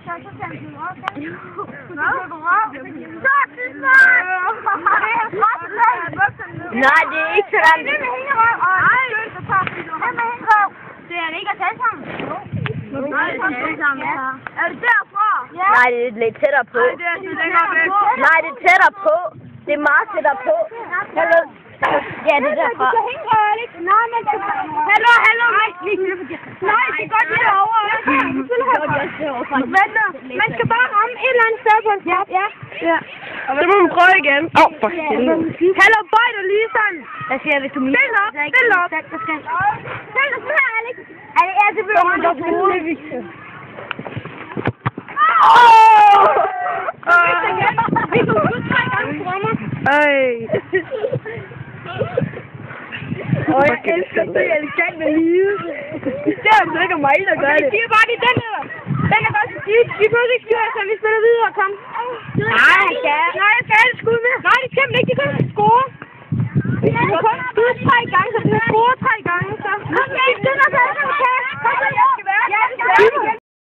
så tænker du også. Nej, det er ikke sådan. Det er hængerøv, og det er det ikke at tale sammen. Nej, det er tale sammen. Er det derfra? Ja. Nej, det er lidt tættere på. Nej, det er tættere på. Det er meget tættere på. Hallo. Ja, det er derfra. Du kan hænge Alex. Nej, men hallo. Nej, det går lige derovre. Man skal bare ramme et eller andet sted på en knap. Ja. Så må man prøve igen. For helvede. Hallo, bøj dig lige sådan. Hvad siger jeg, hvis du misser? Stil op. Stil dig sådan her, Alex. Ja, det bliver meget godt. Vi får ud 3 gange drømmer. Jeg elsker det elegant med livet. Det er altså ikke mig, der gør det. Vi siger bare, det er den her. Den er godt skidt. Vi behøver ikke styre, så vi spiller videre. Kom. Nej, jeg skal. Nej, jeg skal have et skud med. Nej, det kan man ikke. Det kan man score. Vi skal kun skyde 3 gange, så det er score